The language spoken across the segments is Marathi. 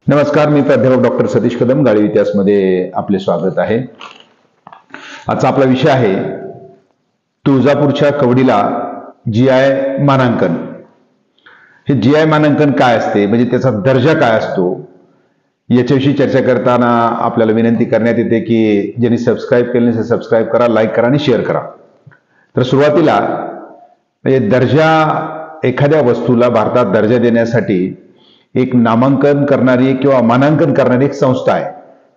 नमस्कार, मी प्राध्यापक डॉक्टर सतीश कदम, गाळी इतिहासमध्ये आपले स्वागत आहे. आजचा आपला विषय आहे तुळजापूरच्या कवडीला जीआय मानांकन. हे जीआय मानांकन काय असते, म्हणजे त्याचा दर्जा काय असतो, याच्याविषयी चर्चा करताना आपल्याला विनंती करण्यात येते की ज्यांनी सबस्क्राईब केले नसेल सबस्क्राईब करा, लाईक करा आणि शेअर करा. तर सुरुवातीला म्हणजे दर्जा, एखाद्या वस्तूला भारतात दर्जा देण्यासाठी एक नामांकन करणारी किंवा मानांकन करणारी एक संस्था आहे,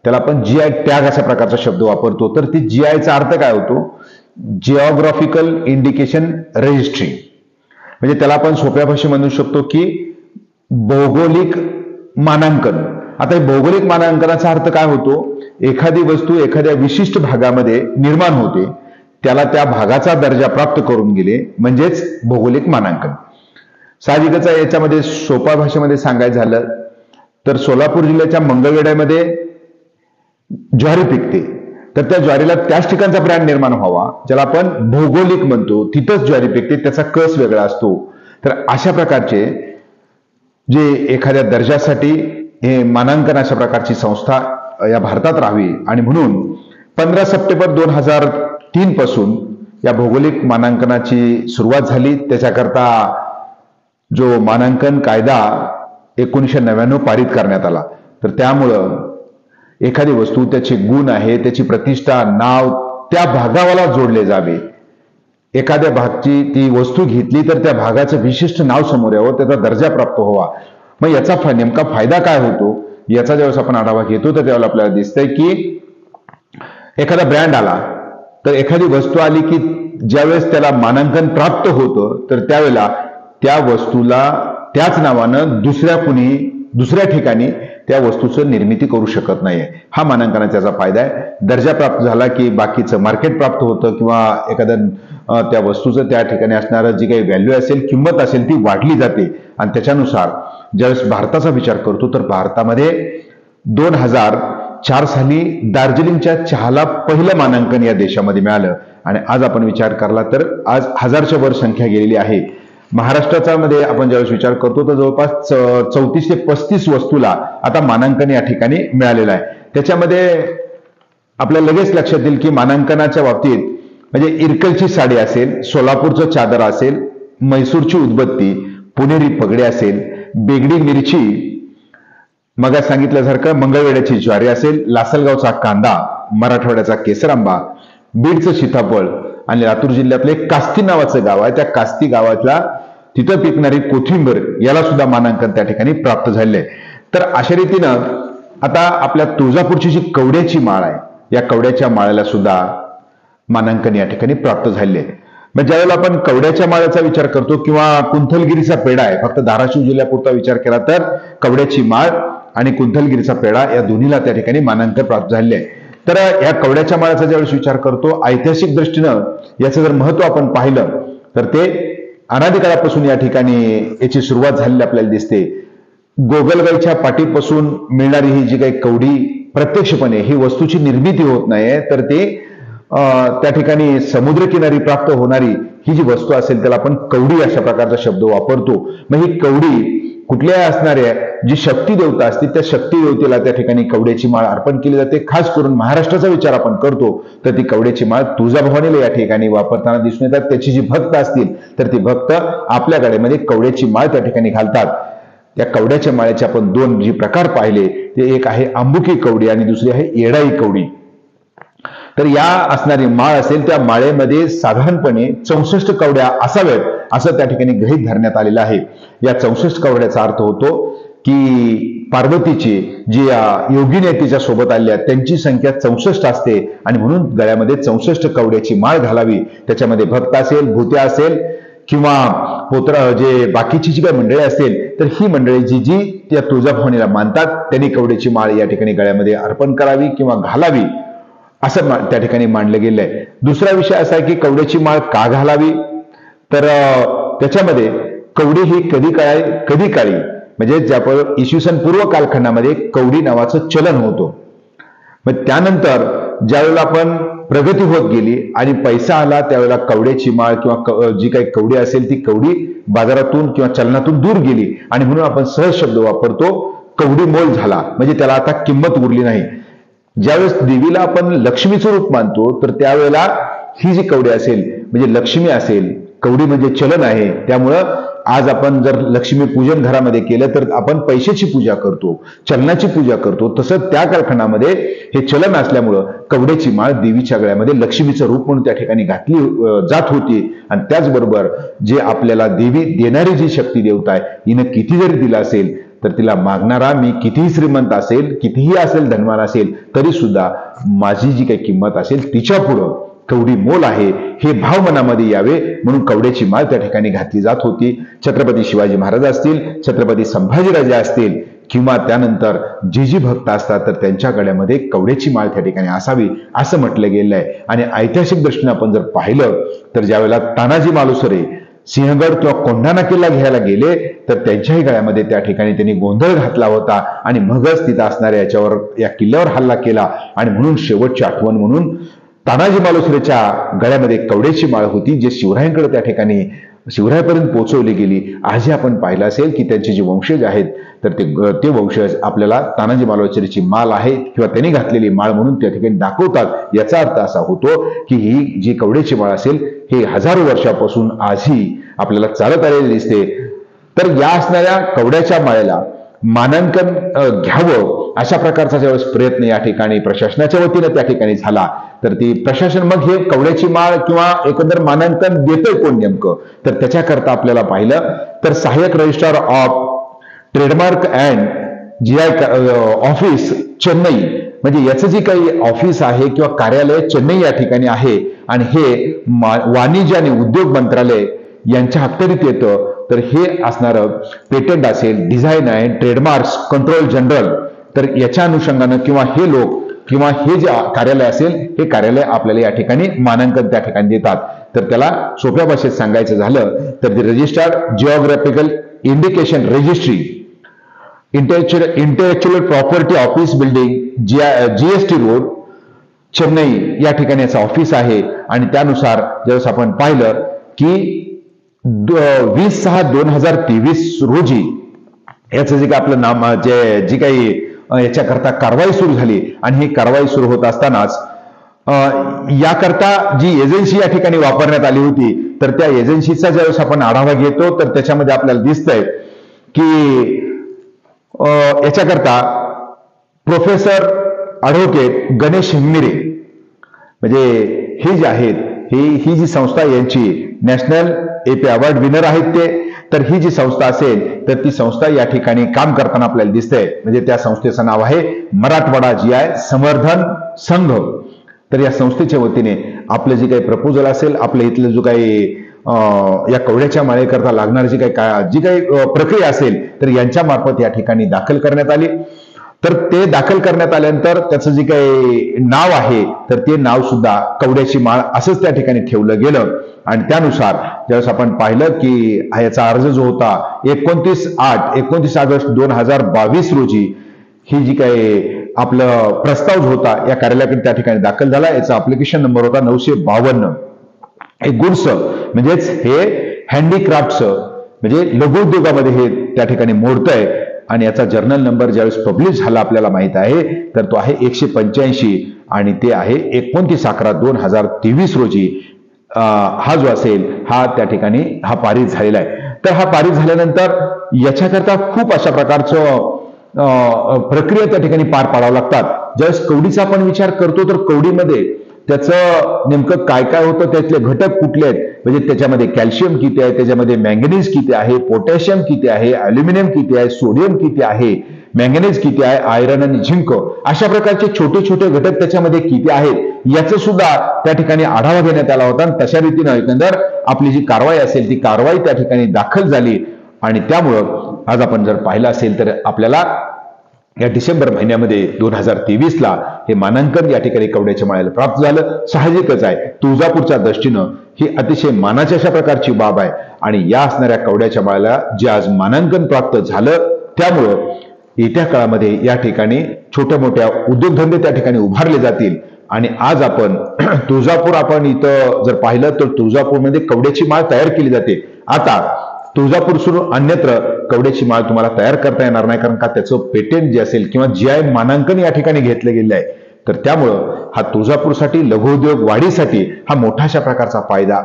त्याला आपण जीआय टॅग अशा प्रकारचा शब्द वापरतो. तर ती जीआयचा अर्थ काय होतो? Geographical indication registry. म्हणजे त्याला आपण सोप्या भाषेत म्हणू शकतो की भौगोलिक मानांकन. आता हे भौगोलिक मानांकनाचा अर्थ काय होतो? एखादी वस्तू एखाद्या विशिष्ट भागामध्ये निर्माण होते, त्याला त्या भागाचा दर्जा प्राप्त करून गेले म्हणजेच भौगोलिक मानांकन. साहजिकच आहे, याच्यामध्ये सोप्या भाषेमध्ये सांगायचं झालं तर सोलापूर जिल्ह्याच्या मंगळवेढ्यामध्ये ज्वारी पिकते, तर त्या ज्वारीला त्याच ठिकाणचा ब्रँड निर्माण व्हावा, ज्याला आपण भौगोलिक म्हणतो, तिथंच ज्वारी पिकते, त्याचा कस वेगळा असतो. तर अशा प्रकारचे जे एखाद्या दर्जासाठी हे मानांकन अशा प्रकारची संस्था या भारतात राहावी, आणि म्हणून 15 सप्टेंबर 2003 पासून या भौगोलिक मानांकनाची सुरुवात झाली. त्याच्याकरता जो मानांकन कायदा 1999 पारित करण्यात आला. तर त्यामुळं एखादी वस्तू, त्याचे गुण आहे, त्याची प्रतिष्ठा, नाव त्या भागावाला जोडले जावे. एखाद्या भागची ती वस्तू घेतली तर त्या भागाचं विशिष्ट नाव समोर यावं, त्याचा दर्जा प्राप्त व्हावा. मग याचा नेमका फायदा काय होतो, याचा ज्यावेळेस आपण आढावा घेतो तर त्यावेळेला आपल्याला दिसतंय की एखादा ब्रँड आला, तर एखादी वस्तू आली की ज्यावेळेस त्याला मानांकन प्राप्त होतं, तर त्यावेळेला त्या वस्तूला त्याच नावानं दुसऱ्या ठिकाणी त्या वस्तूचं निर्मिती करू शकत नाहीये. हा मानांकनाचा त्याचा फायदा आहे. दर्जा प्राप्त झाला की बाकीचं मार्केट प्राप्त होतं, किंवा एखाद्या त्या वस्तूचं त्या ठिकाणी असणारं जी काही व्हॅल्यू असेल, किंमत असेल, ती वाढली जाते. आणि त्याच्यानुसार ज्यावेळेस भारताचा विचार करतो तर भारतामध्ये 2004 साली दार्जिलिंगच्या चहाला पहिलं मानांकन या देशामध्ये मिळालं. आणि आज आपण विचार करला तर आज 1000च्या वर संख्या गेलेली आहे. महाराष्ट्राचा मध्ये आपण ज्यावेळेस विचार करतो तर जवळपास 34 ते 35 वस्तूला आता मानांकन या ठिकाणी मिळालेलं आहे. त्याच्यामध्ये आपल्याला लगेच लक्षात येईल की मानांकनाच्या बाबतीत म्हणजे इरकलची साडी असेल, सोलापूरचं चादर असेल, म्हैसूरची उदबत्ती, पुणेरी पगडी असेल, बेगडी मिरची, मग सांगितल्यासारखं मंगळवेढ्याची ज्वारी असेल, लासलगावचा कांदा, मराठवाड्याचा केसर आंबा, बीडचं सीताफळ, आणि लातूर जिल्ह्यातले कास्ती नावाचं गाव आहे, त्या कास्ती गावातला तिथं पिकणारी कोथिंबीर, याला सुद्धा मानांकन त्या ठिकाणी प्राप्त झाले. तर अशा रीतीनं आता आपल्या तुळजापूरची जी कवड्याची माळ आहे, या कवड्याच्या माळ्याला सुद्धा मानांकन या ठिकाणी प्राप्त झाले. मग ज्यावेळेला आपण कवड्याच्या माळ्याचा विचार करतो किंवा कुंथलगिरीचा पेढा आहे, फक्त धाराशिव जिल्ह्यापुरता विचार केला तर कवड्याची माळ आणि कुंथलगिरीचा पेढा या दोन्हीला त्या ठिकाणी मानांकन प्राप्त झाले आहे. तर या कवड्याच्या माळ्याचा ज्यावेळेस विचार करतो, ऐतिहासिक दृष्टीनं याचं जर महत्व आपण पाहिलं तर ते अनादिकाळापासून या ठिकाणी याची सुरुवात झालेली आपल्याला दिसते. गोगलगाईच्या पाठीपासून मिळणारी ही जी काही कवडी, प्रत्यक्षपणे ही वस्तूची निर्मिती होत नाहीये, तर ते त्या ठिकाणी समुद्रकिनारी प्राप्त होणारी ही जी वस्तू असेल त्याला आपण कवडी अशा प्रकारचा शब्द वापरतो. मग ही कवडी कुठल्याही असणाऱ्या जी शक्ती देवता असते, त्या शक्ती देवतेला त्या ठिकाणी कवड्याची माळ अर्पण केली जाते. खास करून महाराष्ट्राचा विचार आपण करतो तर ती कवड्याची माळ तुळजाभवानीला या ठिकाणी वापरताना दिसून येतात. त्याची जी भक्त असतील तर ती भक्त आपल्या गळ्यामध्ये कवड्याची माळ त्या ठिकाणी घालतात. त्या कवड्याच्या माळेचे आपण दोन जे प्रकार पाहिले, ते एक आहे आंबुकी कवडी आणि दुसरी आहे येडाई कवडी. तर या असणारी माळ असेल, त्या माळेमध्ये साधारणपणे 64 कवड्या असाव्यात असं त्या ठिकाणी गृहीत धरण्यात आलेलं आहे. या 64 कवड्याचा अर्थ होतो की पार्वतीची जी योगिनी आहे तिच्या सोबत आलेल्या त्यांची संख्या 64 असते, आणि म्हणून गळ्यामध्ये 64 कवड्याची माळ घालावी. त्याच्यामध्ये भक्त असेल, भूत्या असेल, किंवा पोत्र जे बाकीची जी काही मंडळी असेल, तर ही मंडळी जी त्या तुळजाभवानीला मानतात त्यांनी कवड्याची माळ या ठिकाणी गळ्यामध्ये अर्पण करावी किंवा घालावी असं त्या ठिकाणी मांडलं गेलंय. दुसरा विषय असा आहे की कवड्याची माळ का घालावी, तर त्याच्यामध्ये कवडी ही कधी काळी म्हणजे ज्यापूर्वी इसवी सन पूर्व कालखंडामध्ये कवडी नावाचं चलन होतं. मग त्यानंतर ज्यावेळेला आपण प्रगती होत गेली आणि पैसा आला, त्यावेळेला कवड्याची माळ किंवा जी काही कवडी असेल ती कवडी बाजारातून किंवा चलनातून दूर गेली, आणि म्हणून आपण सहज शब्द वापरतो कवडी मोल झाला, म्हणजे त्याला आता किंमत उरली नाही. ज्यावेळेस देवीला आपण लक्ष्मीचं रूप मानतो तर त्यावेळेला ही जी कवडी असेल म्हणजे लक्ष्मी असेल, कवडी म्हणजे चलन आहे, त्यामुळं आज आपण जर लक्ष्मी पूजन घरामध्ये केलं तर आपण पैशाची पूजा करतो, चलनाची पूजा करतो. तसं त्या कालखंडामध्ये हे चलन असल्यामुळं कवड्याची माळ देवीच्या गळ्यामध्ये लक्ष्मीचं रूप म्हणून त्या ठिकाणी घातली जात होती. आणि त्याचबरोबर जे आपल्याला देवी देणारी जी शक्ती देवता आहे, हिनं किती जरी दिलं असेल तर तिला मागणारा मी कितीही श्रीमंत असेल, कितीही असेल धनवान असेल, तरी सुद्धा माझी जी काही किंमत असेल तिच्या पुढं कवडी मोल आहे, हे भाव मनामध्ये यावे म्हणून कवड्याची माळ त्या ठिकाणी घातली जात होती. छत्रपती शिवाजी महाराज असतील, छत्रपती संभाजीराजे असतील किंवा त्यानंतर जे भक्त असतात तर त्यांच्या गळ्यामध्ये कवड्याची माळ त्या ठिकाणी असावी असं म्हटलं गेलं आहे. आणि ऐतिहासिक दृष्टीने आपण जर पाहिलं तर ज्यावेळेला तानाजी मालुसरे सिंहगड किंवा कोंढाणा किल्ला घ्यायला गेले तर त्यांच्याही गळ्यामध्ये त्या ठिकाणी त्यांनी गोंधळ घातला होता आणि मगच तिथं असणाऱ्या याच्यावर या किल्ल्यावर हल्ला केला. आणि म्हणून शेवटची आठवण म्हणून तानाजी मालुसरेच्या गळ्यामध्ये कवड्याची माळ होती, जे शिवरायांकडे त्या ठिकाणी शिवरायापर्यंत पोहोचवली गेली. आजही आपण पाहिलं असेल की त्यांचे जे वंशज आहेत तर ते वंशज आपल्याला तानाजी मालुसरेची माळ आहे किंवा त्यांनी घातलेली माळ म्हणून त्या ठिकाणी दाखवतात. याचा अर्थ असा होतो की ही जी कवड्याची माळ असेल हे हजारो वर्षापासून आजही आपल्याला चालत आलेली दिसते. तर या असणाऱ्या कवड्याच्या माळेला मानांकन घ्यावं अशा प्रकारचा ज्यावेळेस प्रयत्न या ठिकाणी प्रशासनाच्या वतीनं त्या ठिकाणी झाला तर ती प्रशासन मग हे कवड्याची माळ किंवा एकंदर मानांकन देतंय कोण नेमकं, तर त्याच्याकरता आपल्याला पाहिलं तर सहाय्यक registrar of trademark and GI office Chennai, म्हणजे याचं जे काही ऑफिस आहे किंवा कार्यालय चेन्नई या ठिकाणी आहे आणि हे वाणिज्य आणि उद्योग मंत्रालय यांच्या अखत्यारीत येतं. तर हे असणारं पेटंट असेल, design and trademarks control general, तर याच्या अनुषंगानं किंवा हे लोक किंवा हे जे कार्यालय असेल हे कार्यालय आपल्याला या ठिकाणी मानांकन त्या ठिकाणी देतात. तर त्याला सोप्या भाषेत सांगायचं झालं तर registrar geographical indication registry intellectual property office building GST road Chennai या ठिकाणी याचं ऑफिस आहे. आणि त्यानुसार ज्यावेळेस आपण पाहिलं की 20/6/2023 रोजी याचं जे काही आपलं नाम जी काही याच्याकरता कारवाई सुरू झाली आणि ही कारवाई सुरू होत असतानाच याकरता जी एजन्सी या ठिकाणी वापरण्यात आली होती तर त्या एजन्सीचा ज्यावेळेस आपण आढावा घेतो तर त्याच्यामध्ये आपल्याला दिसतंय की याच्याकरता प्रोफेसर ॲडव्होकेट गणेश हिंगमिरे, म्हणजे हे जे आहेत ही जी संस्था यांची नॅशनल AP अवॉर्ड विनर आहेत ते. तर ही जी संस्था असेल तर ती संस्था या ठिकाणी काम करताना आपल्याला दिसतंय, म्हणजे त्या संस्थेचं नाव आहे मराठवाडा GI संवर्धन संघ. तर या संस्थेच्या वतीने आपलं जे काही प्रपोजल असेल, आपल्या इथलं जो काही या कवड्याच्या माळेकरता लागणारी जी काही प्रक्रिया असेल तर यांच्या मार्फत या ठिकाणी दाखल करण्यात आली. तर ते दाखल करण्यात आल्यानंतर त्याचं जे काही नाव आहे तर ते नाव सुद्धा कवड्याची माळ असंच त्या ठिकाणी ठेवलं गेलं. आणि त्यानुसार ज्यावेळेस आपण पाहिलं की याचा अर्ज जो होता 29 ऑगस्ट 2022 रोजी ही जी काही आपलं प्रस्ताव जो होता या कार्यालयाकडे त्या ठिकाणी दाखल झाला. याचा अप्लिकेशन नंबर होता 952. हे गुड्स म्हणजेच हे हँडीक्राफ्टचं म्हणजे लघुउद्योगामध्ये हे त्या ठिकाणी मोडतंय. आणि याचा जर्नल नंबर ज्यावेळेस पब्लिश झाला आपल्याला माहित आहे तर तो आहे 185 आणि ते आहे 29/11/2023 रोजी. हा जो असेल हा त्या ठिकाणी हा पारित झालेला आहे. तर हा पारित झाल्यानंतर याच्याकरता खूप अशा प्रकारचं प्रक्रिया त्या ठिकाणी पार पाडावं लागतात. ज्यावेळेस कवडीचा आपण विचार करतो तर कवडीमध्ये त्याचं नेमकं काय काय होतं, त्यातले घटक कुठले आहेत, म्हणजे त्याच्यामध्ये कॅल्शियम किती आहे, त्याच्यामध्ये मॅंगनीज किती आहे, पोटॅशियम किती आहे, अल्युमिनियम किती आहे, सोडियम किती आहे, मॅंगनीज किती आहे, आयरन आणि झिंक, अशा प्रकारचे छोटे छोटे घटक त्याच्यामध्ये किती आहेत याचं सुद्धा त्या ठिकाणी आढावा घेण्यात आला होता. आणि तशा रीतीनं एकंदर आपली जी कारवाई असेल ती कारवाई त्या ठिकाणी दाखल झाली. आणि त्यामुळं आज आपण जर पाहिलं असेल तर आपल्याला या डिसेंबर महिन्यामध्ये 2023ला हे मानांकन या ठिकाणी कवड्याच्या माळ्याला प्राप्त झालं. साहजिकच आहे, तुळजापूरच्या दृष्टीनं ही अतिशय मानाच्या अशा प्रकारची बाब आहे. आणि या असणाऱ्या कवड्याच्या माळ्याला जे आज मानांकन प्राप्त झालं त्यामुळं येत्या काळामध्ये या ठिकाणी छोट्या मोठ्या उद्योगधंदे त्या ठिकाणी उभारले जातील. आणि आज आपण तुळजापूर आपण इथं जर पाहिलं तर तुळजापूरमध्ये कवड्याची माळ तयार केली जाते. आता तुळजापूर सोडून अन्यत्र कवड्याची माळ तुम्हाला तयार करता येणार नाही, कारण का त्याचं पेटेंट जे असेल किंवा GI मानांकन या ठिकाणी घेतलं गेलं आहे. तर त्यामुळं हा तुळजापूरसाठी लघुउद्योग वाढीसाठी हा मोठाशा प्रकारचा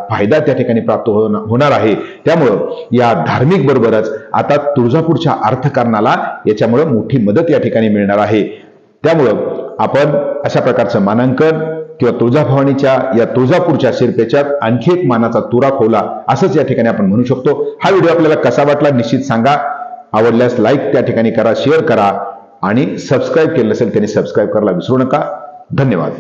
फायदा त्या ठिकाणी प्राप्त होणार आहे. त्यामुळं या धार्मिक बरोबरच आता तुळजापूरच्या अर्थकारणाला याच्यामुळे मोठी मदत या ठिकाणी मिळणार आहे. त्यामुळं आपण अशा प्रकारचं मानांकन किंवा तुळजाभवानीच्या या तुळजापूरच्या शिरपेच्यात आणखी एक मानाचा तुरा खोवला असंच या ठिकाणी आपण म्हणू शकतो. हा व्हिडिओ आपल्याला कसा वाटला निश्चित सांगा. आवडल्यास लाईक त्या ठिकाणी करा, शेअर करा आणि सबस्क्राईब केलं नसेल त्यांनी सबस्क्राईब करायला विसरू नका. धन्यवाद.